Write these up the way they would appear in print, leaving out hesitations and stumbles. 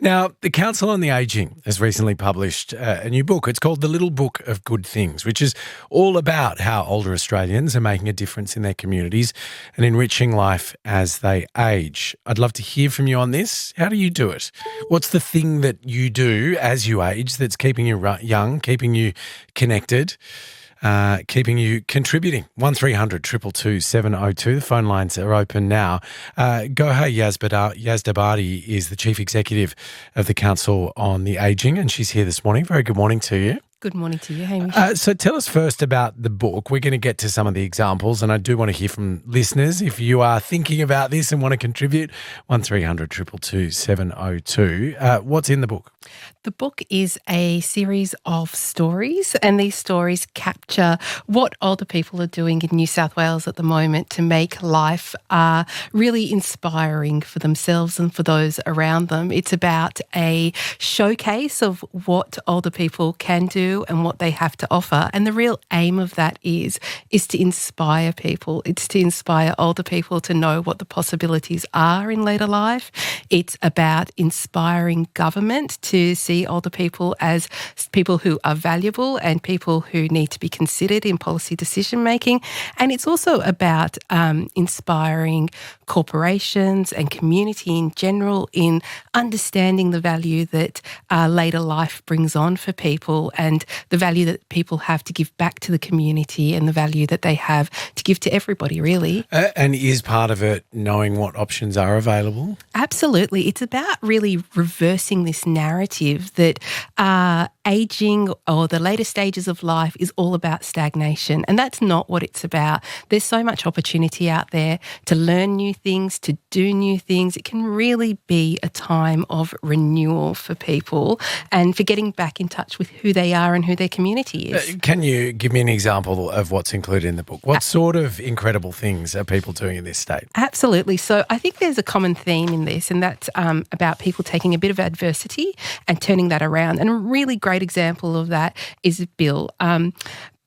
Now, the Council on the Ageing has recently published a new book. It's called The Little Book of Good Things, which is all about how older Australians are making a difference in their communities and enriching life as they age. I'd love to hear from you on this. How do you do it? What's the thing that you do as you age that's keeping you young, keeping you connected? Keeping you contributing. 1300 222 702. The phone lines are open now. Goha Yazdabadi is the Chief Executive of the Council on the Ageing, and she's here this morning. Very good morning to you. Good morning to you, Hamish. So tell us first about the book. We're going to get to some of the examples, and I do want to hear from listeners. If you are thinking about this and want to contribute, 1300 222 702. What's in the book? The book is a series of stories, and these stories capture what older people are doing in New South Wales at the moment to make life really inspiring for themselves and for those around them. It's about a showcase of what older people can do and what they have to offer. And the real aim of that is to inspire people. It's to inspire older people to know what the possibilities are in later life. It's about inspiring government to see older people as people who are valuable and people who need to be considered in policy decision making. And it's also about inspiring corporations and community in general in understanding the value that later life brings on for people, and the value that people have to give back to the community, and the value that they have to give to everybody, really. And is part of it knowing what options are available? Absolutely. It's about really reversing this narrative that ageing or the later stages of life is all about stagnation, and that's not what it's about. There's so much opportunity out there to learn new things, to do new things. It can really be a time of renewal for people and for getting back in touch with who they are and who their community is. Can you give me an example of what's included in the book? What sort of incredible things are people doing in this state? Absolutely. So I think there's a common theme in this, and that's about people taking a bit of adversity and turning that around. And a really great example of that is Bill.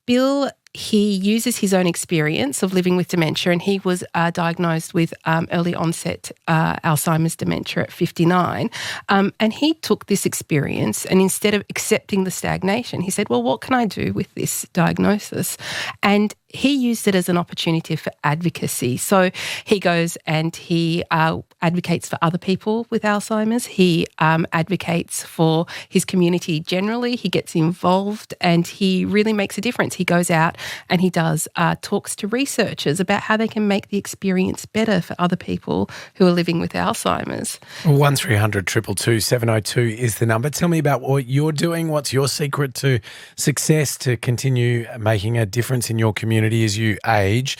Bill, he uses his own experience of living with dementia, and he was diagnosed with early onset Alzheimer's dementia at 59. And he took this experience, and instead of accepting the stagnation, he said, well, what can I do with this diagnosis? And he used it as an opportunity for advocacy. So he goes and he advocates for other people with Alzheimer's. He advocates for his community generally. He gets involved and he really makes a difference. He goes out and he does talks to researchers about how they can make the experience better for other people who are living with Alzheimer's. 1300 222 702 is the number. Tell me about what you're doing. What's your secret to success to continue making a difference in your community as you age?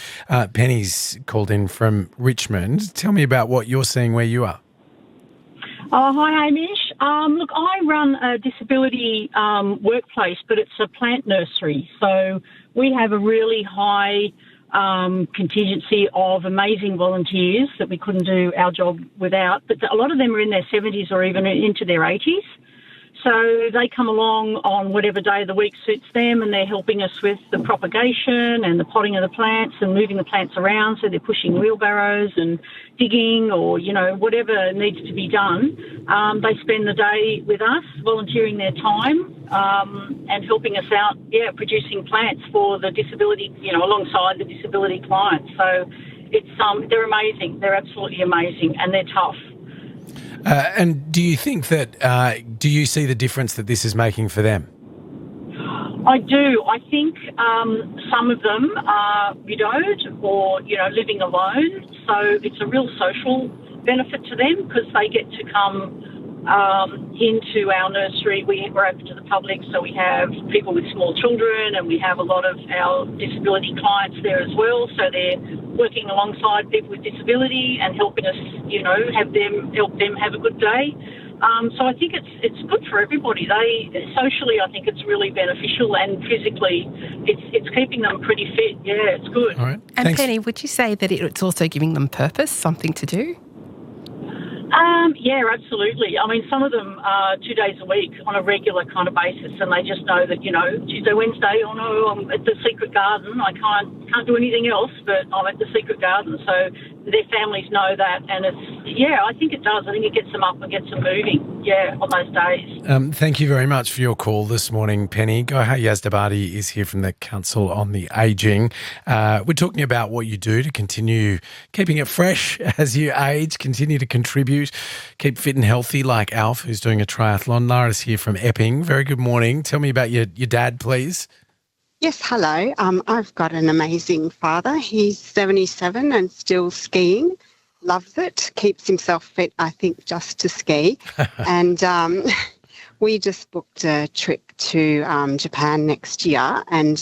Penny's called in from Richmond. Tell me about what you're seeing where you are. Oh, hi, Hamish. Look, I run a disability workplace, but it's a plant nursery. So we have a really high contingency of amazing volunteers that we couldn't do our job without. But a lot of them are in their 70s or even into their 80s. So they come along on whatever day of the week suits them, and they're helping us with the propagation and the potting of the plants and moving the plants around. So they're pushing wheelbarrows and digging or, whatever needs to be done. They spend the day with us, volunteering their time and helping us out, producing plants for the disability, alongside the disability clients. So it's they're amazing. They're absolutely amazing, and they're tough. And do you think that, do you see the difference that this is making for them? I do. I think some of them are widowed or, living alone. So it's a real social benefit to them because they get to come into our nursery. We're open to the public, so we have people with small children and we have a lot of our disability clients there as well. So they're working alongside people with disability and helping us, help them have a good day. So I think it's good for everybody. Socially, I think it's really beneficial, and physically, it's keeping them pretty fit. Yeah, it's good. All right. And Thanks. Penny, would you say that it's also giving them purpose, something to do? Yeah, absolutely. I mean, some of them are 2 days a week on a regular kind of basis, and they just know that, Tuesday, Wednesday, oh no, I'm at the secret garden. I can't do anything else, but I'm at the secret garden. So their families know that, and I think it does. I think it gets them up and gets them moving, on those days. Thank you very much for your call this morning, Penny. Gohar Yazdabadi is here from the Council on the Ageing. We're talking about what you do to continue keeping it fresh as you age, continue to contribute, keep fit and healthy like Alf, who's doing a triathlon. Lara's here from Epping. Very good morning. Tell me about your dad, please. Yes, hello. I've got an amazing father. He's 77 and still skiing. Loves it. Keeps himself fit, I think, just to ski. And we just booked a trip to Japan next year, and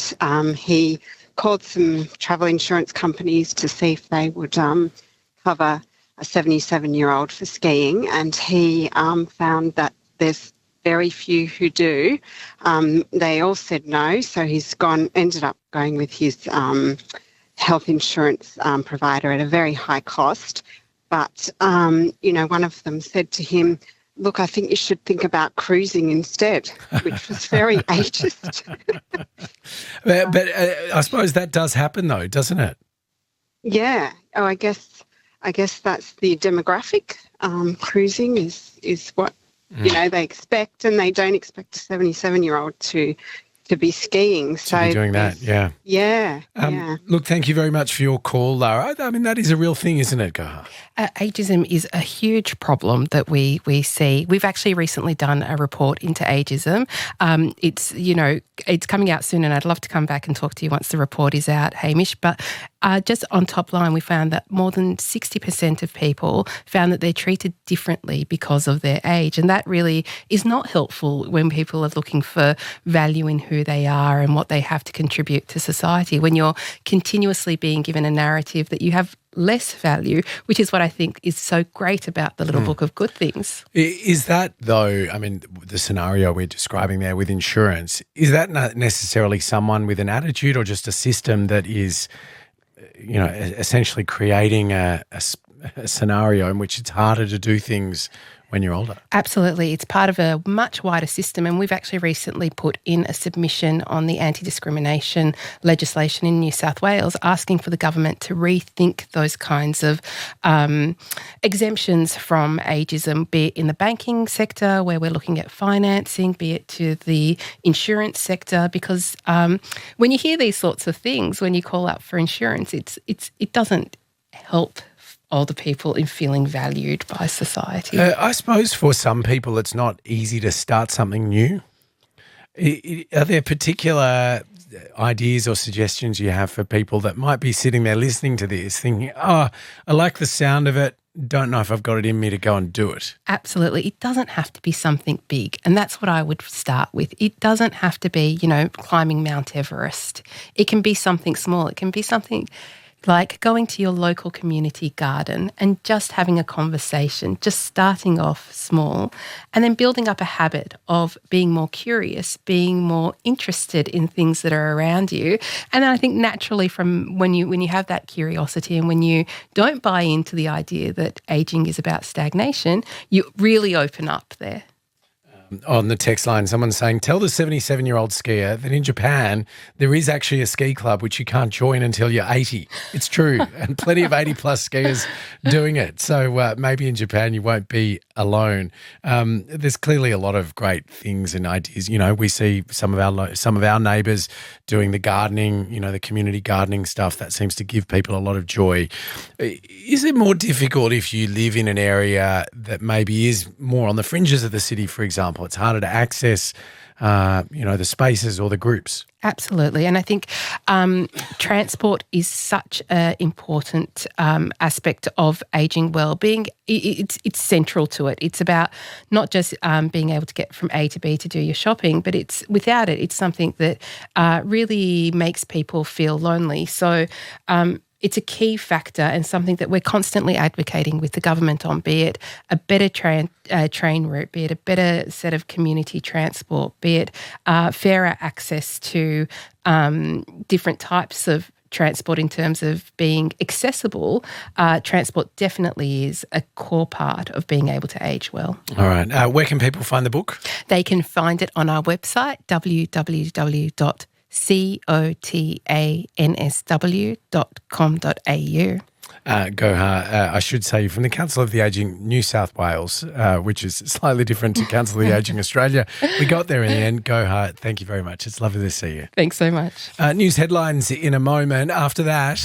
he called some travel insurance companies to see if they would cover a 77-year-old for skiing, and he found that there's very few who do. They all said no, so he's ended up going with his health insurance provider at a very high cost. But, one of them said to him, look, I think you should think about cruising instead, which was very ageist. But I suppose that does happen though, doesn't it? Yeah. Oh, I guess that's the demographic. Cruising is what they expect, and they don't expect a 77-year-old to be skiing. So to be doing that, yeah. Yeah. Look, thank you very much for your call, Lara. I mean, that is a real thing, isn't it, Gohar? Ageism is a huge problem that we see. We've actually recently done a report into ageism. It's coming out soon, and I'd love to come back and talk to you once the report is out, Hamish. But just on top line, we found that more than 60% of people found that they're treated differently because of their age. And that really is not helpful when people are looking for value in who they are and what they have to contribute to society. When you're continuously being given a narrative that you have less value, which is what I think is so great about the Little Book of Good Things. Is that, though, I mean, the scenario we're describing there with insurance, is that not necessarily someone with an attitude or just a system that is, essentially creating a scenario in which it's harder to do things when you're older? Absolutely. It's part of a much wider system, and we've actually recently put in a submission on the anti-discrimination legislation in New South Wales asking for the government to rethink those kinds of exemptions from ageism, be it in the banking sector where we're looking at financing, be it to the insurance sector, because when you hear these sorts of things, when you call up for insurance, it doesn't help older people in feeling valued by society. I suppose for some people it's not easy to start something new. Are there particular ideas or suggestions you have for people that might be sitting there listening to this thinking, I like the sound of it, don't know if I've got it in me to go and do it? Absolutely. It doesn't have to be something big, and that's what I would start with. It doesn't have to be, climbing Mount Everest. It can be something small. It can be something like going to your local community garden and just having a conversation, just starting off small and then building up a habit of being more curious, being more interested in things that are around you. And then I think naturally from when you have that curiosity and when you don't buy into the idea that ageing is about stagnation, you really open up there. On the text line, someone's saying, tell the 77-year-old skier that in Japan there is actually a ski club which you can't join until you're 80. It's true, and plenty of 80-plus skiers doing it. So maybe in Japan you won't be alone. There's clearly a lot of great things and ideas. We see some of our neighbours doing the gardening, the community gardening stuff. That seems to give people a lot of joy. Is it more difficult if you live in an area that maybe is more on the fringes of the city, for example? It's harder to access, the spaces or the groups. Absolutely. And I think transport is such an important aspect of ageing well-being. It's central to it. It's about not just being able to get from A to B to do your shopping, but without it, it's something that really makes people feel lonely. So it's a key factor and something that we're constantly advocating with the government on, be it a better train route, be it a better set of community transport, be it fairer access to different types of transport in terms of being accessible. Transport definitely is a core part of being able to age well. All right. Where can people find the book? They can find it on our website, www.cotansw.com.au. Gohar, I should say, from the Council of the Ageing New South Wales, which is slightly different to Council of the Ageing Australia. We got there in the end. Gohar, thank you very much. It's lovely to see you. Thanks so much. News headlines in a moment. After that...